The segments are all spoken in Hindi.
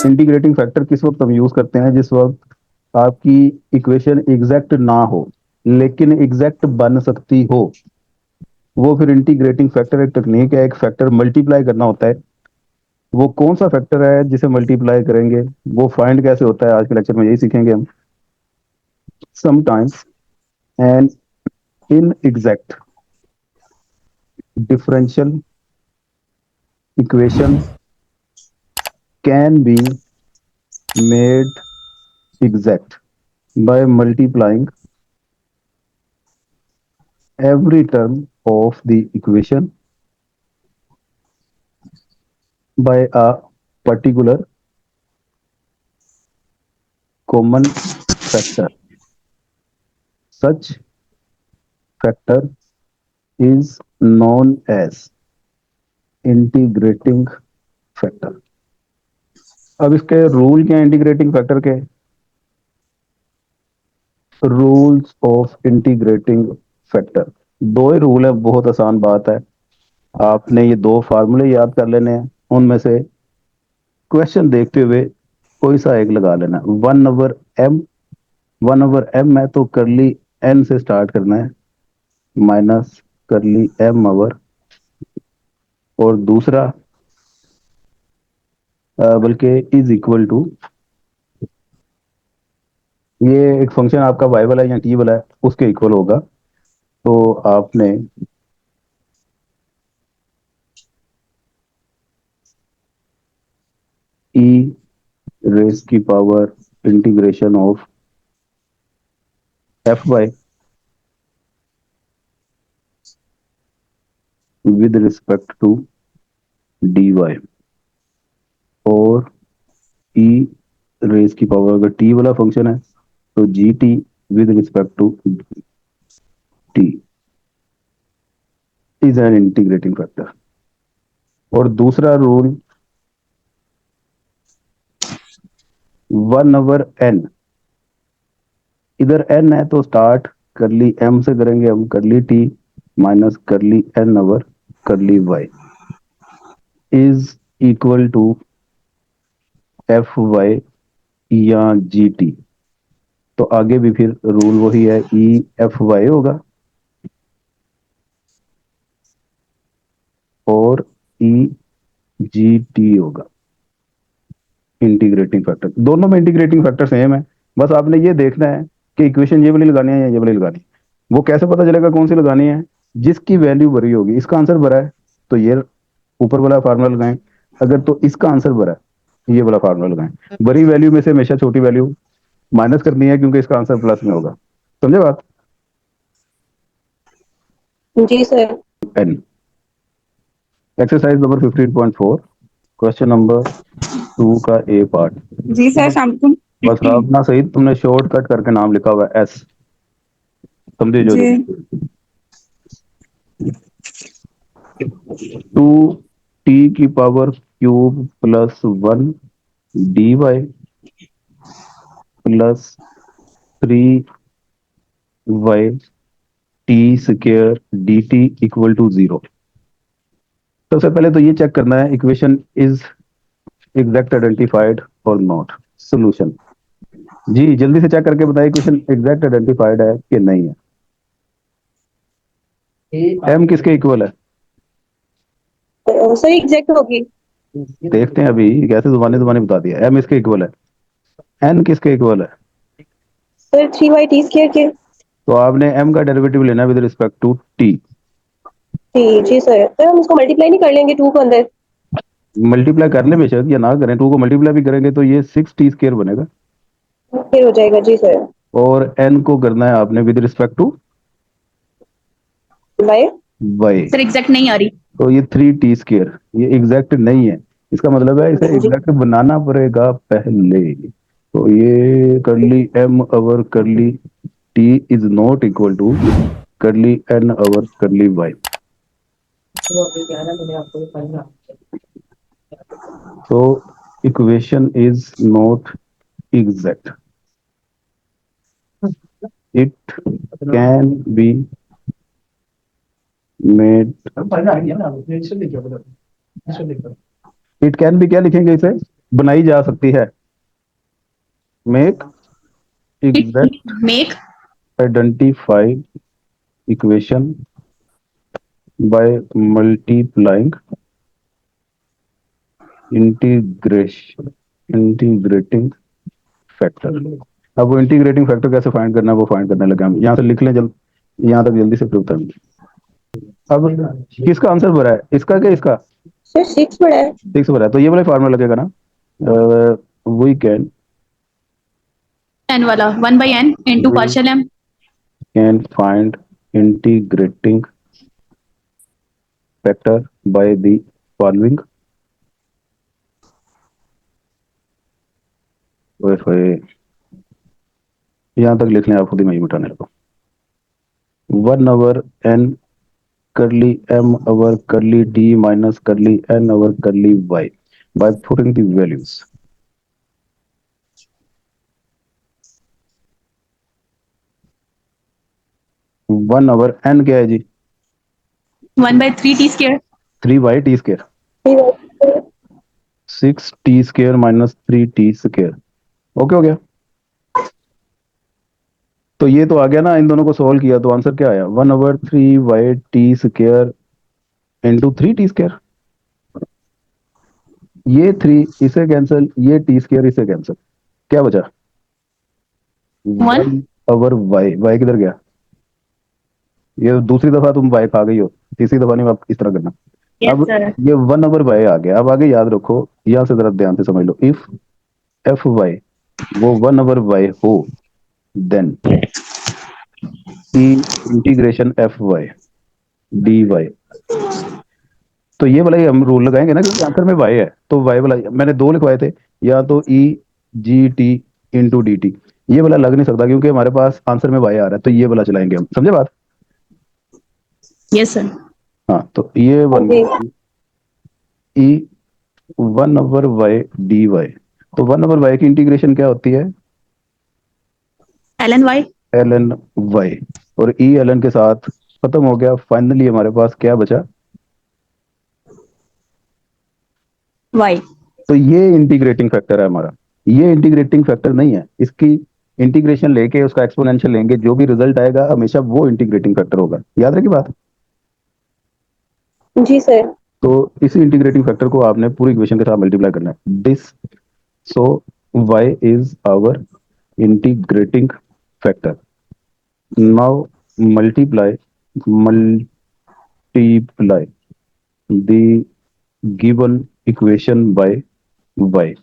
इंटीग्रेटिंग फैक्टर किस वक्त हम यूज करते हैं? जिस वक्त आपकी इक्वेशन एग्जैक्ट ना हो लेकिन एग्जैक्ट बन सकती हो, वो फिर इंटीग्रेटिंग फैक्टर एक टेक्निक है। एक फैक्टर मल्टीप्लाई करना होता है। वो कौन सा फैक्टर है जिसे मल्टीप्लाई करेंगे, वो फाइंड कैसे होता है, आज के लेक्चर में यही सीखेंगे हम। Sometimes an inexact differential equation can be made exact by multiplying every term of the equation by a particular common factor. Such factor is known as integrating factor. अब इसके रूल क्या है इंटीग्रेटिंग फैक्टर के? रूल्स ऑफ इंटीग्रेटिंग फैक्टर, दो ही रूल है, बहुत आसान बात है। आपने ये दो फार्मूले याद कर लेने हैं, उनमें से क्वेश्चन देखते हुए कोई सा एक लगा लेना। 1/m, 1/m है तो करली n से स्टार्ट करना है, माइनस करली m/, और दूसरा बल्कि इज इक्वल टू, ये एक फंक्शन आपका y वाला है या t वाला है उसके इक्वल होगा। तो आपने e रेस की power integration of fy with respect to dy, और e रेस की पावर, अगर t वाला फंक्शन है तो gt with respect to t is an integrating factor. और दूसरा रूल 1/n, इधर n है तो स्टार्ट करली m से करेंगे हम, करली t माइनस करली n/करली y is equal to fy या gt। तो आगे भी फिर रूल वही है, e fy होगा और e gt होगा। इंटीग्रेटिंग फैक्टर, दोनों में इंटीग्रेटिंग फैक्टर सेम है, बस आपने ये देखना है कि इक्वेशन ये वाली लगानी है या ये वाली लगानी है। वो कैसे पता चलेगा कौन सी लगानी है? जिसकी वैल्यू बड़ी होगी, इसका आंसर बड़ा है तो ये ऊपर वाला फार्मूला लगाएं, अगर तो इसका आंसर बड़ा है ये वाला फार्मूला लगाएं। बड़ी वैल्यू में से हमेशा छोटी वैल्यू माइनस करनी है क्योंकि इसका आंसर प्लस में होगा। समझे बात? जी sir. In exercise number 15.4, question number 2 का ए पार्ट। जी सर, शाम को। बस अपना सही, तुमने शॉर्टकट करके नाम लिखा हुआ है एस, समझे जो जी। 2t की power cube plus 1 dy plus 3y T square D T equal to 0। सबसे पहले तो ये चेक करना है इक्वेशन इज एग्जैक्ट आइडेंटिफाइड और नॉट। सोल्यूशन जी जल्दी से चेक करके बताइए इक्वेशन एग्जैक्ट आइडेंटिफाइड है कि नहीं है। एम किसके इक्वल है? सर एग्जैक्ट होगी। देखते हैं अभी, कैसे जुबानी जुबानी बता दिया। एम इसके इक्वल है। एन किसके इक्वल है? सर 3y t² के। तो आपने एम का डेरिवेटिव लेना है विद रिस्पेक्ट टू टी। जी सर, हम इसको मल्टीप्लाई नहीं कर लेंगे 2 को अंदर? मल्टीप्लाई कर ले बेशक या ना करें, 2 को मल्टीप्लाई भी करेंगे तो ये 6t² बनेगा। फिर हो जाएगा जी सर। और एन को करना है आपने with respect to by. Y. Sir exact नहीं आ रही। तो ये 3t², ये एग्जैक्ट नहीं है। इसका मतलब है इसे जी। एग्जैक्ट बनाना पड़ेगा पहले। तो ये curly M over curly T is not equal to curly N over curly Y. तो equation is not exact, it can be made, it can be, क्या लिखेंगे इसे? बनाई जा सकती है। Make exact make identify equation by multiplying integrating factor. अब वो इंटीग्रेटिंग फैक्टर कैसे फाइंड करना है वो फाइंड करने लगे हम। यहाँ से लिख लें जल्द, यहाँ तक जल्दी से प्रूव करेंगे। अब किसका आंसर भरा है, इसका क्या इसका? सर 6 बड़ा है। 6 भरा है, तो ये वाला फार्मूला लगेगा ना, वी n वाला 1/n into partial m। Can find integrating factor by the following. यहाँ तक लिख लें, आप खुद ही मैं मिटाने लगा। 1/n curly m over curly d minus curly n over curly y by putting the values। 1/n क्या है जी? 1/3t²। 3/t²। 6t² minus 3t²। Okay हो गया। तो ये तो आ गया ना, इन दोनों को सोल्व किया तो आंसर क्या आया? 1/3/t² into 3t²। ये 3 इसे कैंसिल, ये t² इसे कैंसिल, क्या बचा? 1। 1/y। y किधर गया? ये दूसरी दफा तुम y खा गई हो, तीसरी दफा नहीं, आप इस तरह करना। यस अब सर। ये 1/y आ गया। अब आगे याद रखो, यहां से जरा ध्यान से समझ लो। इफ एफ वाई वो 1/y हो, then e integration F Y D Y. तो ये वाला ही हम रूल लगाएंगे ना, क्योंकि आंसर में y है, तो y वाला मैंने दो लिखवाए थे, या तो e G T into D T. ये वाला लग नहीं सकता क्योंकि हमारे पास आंसर में y आ रहा है, तो ये वाला चलाएंगे हम। समझे बात? Yes sir. हाँ, तो ये बन गया ई 1/y डी वाई। तो 1/y की इंटीग्रेशन क्या होती है? ln y। L N Y. और ई एल एन के साथ खत्म हो गया। फाइनली हमारे पास क्या बचा? y। तो ये इंटीग्रेटिंग फैक्टर है हमारा। ये इंटीग्रेटिंग फैक्टर नहीं है, इसकी इंटीग्रेशन लेके उसका एक्सपोनेंशियल लेंगे, जो भी रिजल्ट आएगा हमेशा वो इंटीग्रेटिंग फैक्टर होगा। याद रखी बात। जी सर। तो इसी इंटीग्रेटिंग फैक्टर को आपने पूरी इक्वेशन के साथ मल्टीप्लाई करना है, this. So y is our integrating factor. Now multiply multiply the given equation by y।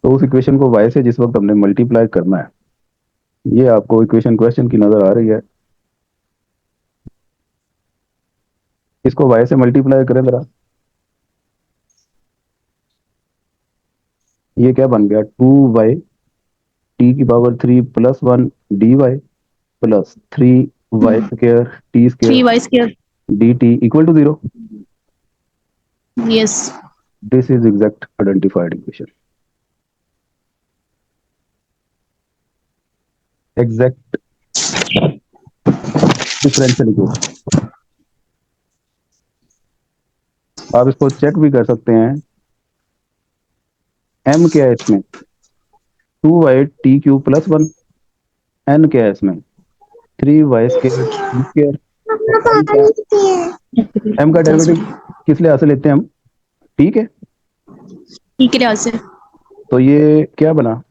तो उस इक्वेशन को y से जिस वक्त हमने मल्टीप्लाई करना है, ये आपको इक्वेशन क्वेश्चन की नजर आ रही है, इसको y से मल्टीप्लाई करें जरा। ये क्या बन गया? 2y t⁻³ + 1 dy plus 3y²3y²। dt equal to 0। Yes. This is exact identified equation, exact differential equation. आप इसको चेक भी कर सकते हैं। m क्या है इसमें? 2y t³ + 1। n क्या है इसमें? 3y² और m क्या है? m का डेरिवेटिव किस लिहाज से लेते हैं हम? ठीक है, ठीक है से। तो ये क्या बना?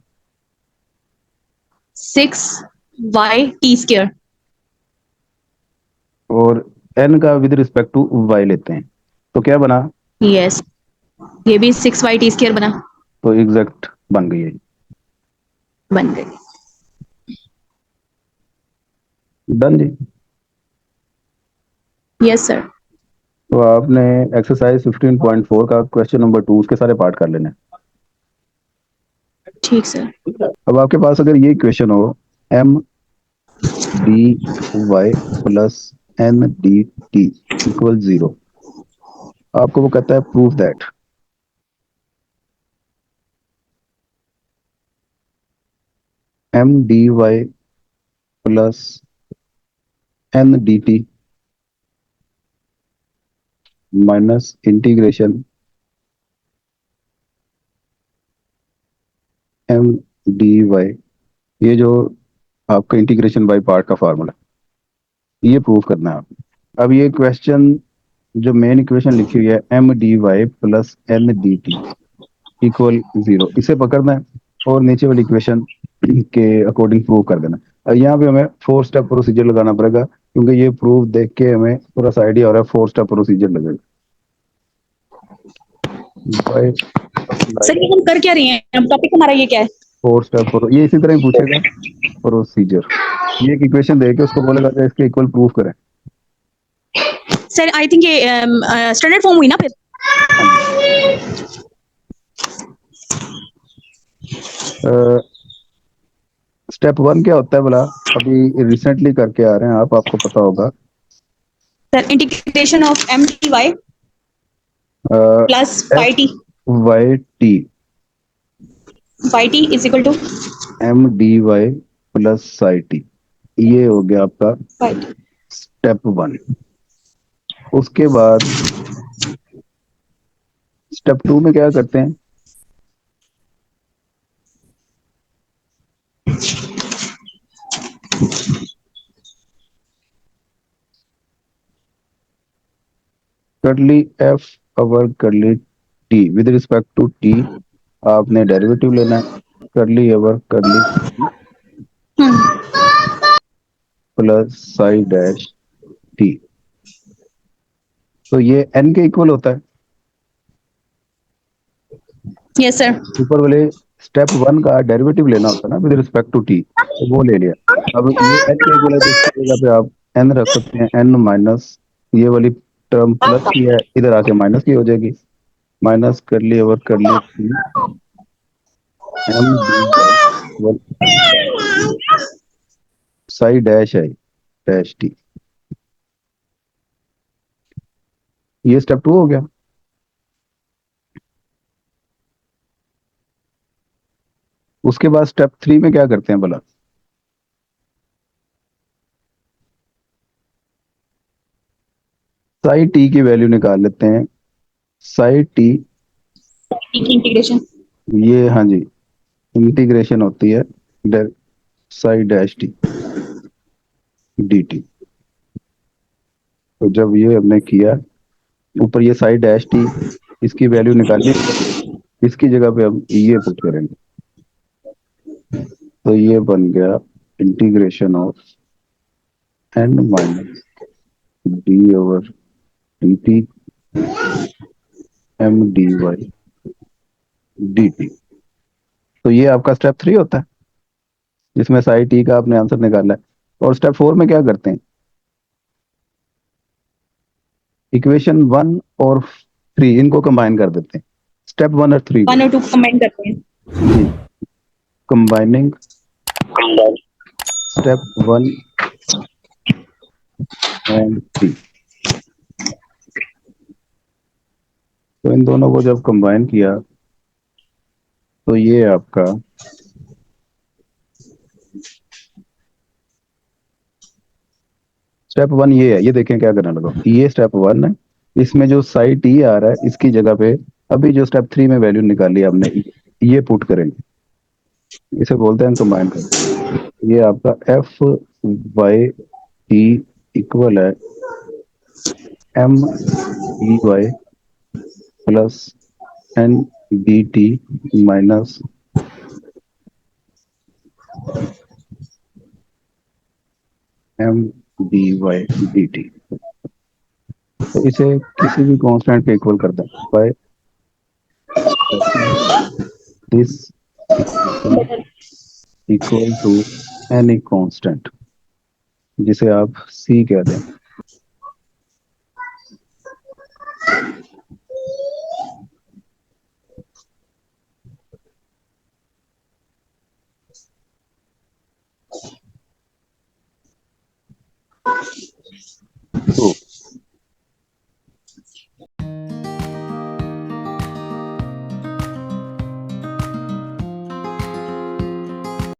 6y t²। और n का विद रिस्पेक्ट टू y लेते हैं, तो क्या बना? यस, ये भी 6y t² बना। तो एग्जैक्ट बन गई है। बन गई। डन जी। Yes sir. तो आपने एक्सरसाइज 15.4 का क्वेश्चन नंबर 2 उसके सारे पार्ट कर लेने हैं। ठीक सर। अब आपके पास अगर ये इक्वेशन हो, m dy plus n dt equal 0, आपको वो कहता है prove that m dy plus n dt minus integration D Y, ये जो आपका इंटीग्रेशन बाय पार्ट का फार्मूला, ये प्रूव करना है आप। अब ये क्वेश्चन जो मेन इक्वेशन लिखी हुई है M D Y plus N D T equal zero, इसे पकड़ना है और नीचे वाली इक्वेशन के अकॉर्डिंग प्रूव कर देना। और यहाँ पे हमें 4 स्टेप प्रोसीजर लगाना पड़ेगा, क्योंकि ये प्रूफ देख के हमें पूरा सा आइडिया हो रहा है 4 स्टेप प्रोसीजर लगेगा। बाय सर अप्लाई ये हम कर क्या रहे हैं, अब टॉपिक हमारा ये क्या है? 4 स्टेप, ये इसी तरह ही पूछेगा प्रोसीजर। ये एक इक्वेशन दे के उसको बोलेगा कि इसके इक्वल प्रूफ करें। सर आई थिंक ये स्टैंडर्ड फॉर्म हुई ना फिर? हाँ जी। स्टेप 1 क्या होता है बोला, अभी रिसेंटली करके आ रहे हैं आप, आपको पता होगा। Sir integration of M D Y plus F five T, Y T, five T is equal to M D Y plus psi T, ये हो गया आपका फाइव टी। स्टेप 1। उसके बाद स्टेप 2 में क्या करते हैं, curly F over curly T with respect to T, आपने डेरिवेटिव लेना है, करली ओवर करली प्लस साई डैश टी। तो ये एन के इक्वल होता है। Yes sir. ऊपर वाले स्टेप 1 का डेरिवेटिव लेना होता है ना विद रिस्पेक्ट टू टी, तो वो ले लिया। अब ये एन के इक्वल है तो इसकी जगह पे आप एन रख सकते हैं, एन माइनस ये वाली टर्म प्लस की है, इधर आके माइनस की हो जाएगी, माइनस कर ली ओवर कर ली M D by psi dash है डैश टी। ये स्टेप 2 हो गया। उसके बाद स्टेप 3 में क्या करते हैं भला, साई टी की वैल्यू निकाल लेते हैं। साई टी, इंटीग्रेशन ये हाँ जी, इंटीग्रेशन होती है Sai dash T D T. तो जब ये हमने किया, ऊपर ये साई डैश टी, इसकी वैल्यू निकाली, इसकी जगह पे हम ये पुट करेंगे, तो ये बन गया integration of N minus D over D T M D Y D T. तो ये आपका स्टेप 3 होता है, जिसमें साई टी का आपने आंसर निकाला है। और स्टेप 4 में क्या करते हैं, इक्वेशन 1 और 3 इनको कंबाइन कर देते हैं, स्टेप 1 और 3 को। 1 और 2 कंबाइन करते हैं। जी, कंबाइनिंग स्टेप 1 एंड 3। तो इन दोनों को जब कंबाइन किया तो ये आपका स्टेप 1 ये है। ये देखें क्या करने लगा, ये स्टेप 1 है, इसमें जो साई टी आ रहा है इसकी जगह पे अभी जो स्टेप 3 में वैल्यू निकाली है हमने, ये पुट करेंगे, इसे बोलते हैं कंबाइन कर। ये आपका एफ वाई टी इक्वल है M D Y plus N D T minus M D Y D T. तो इसे किसी भी कांस्टेंट के इक्वल कर दें by this equation equal to any constant, जिसे आप सी कह दें। तो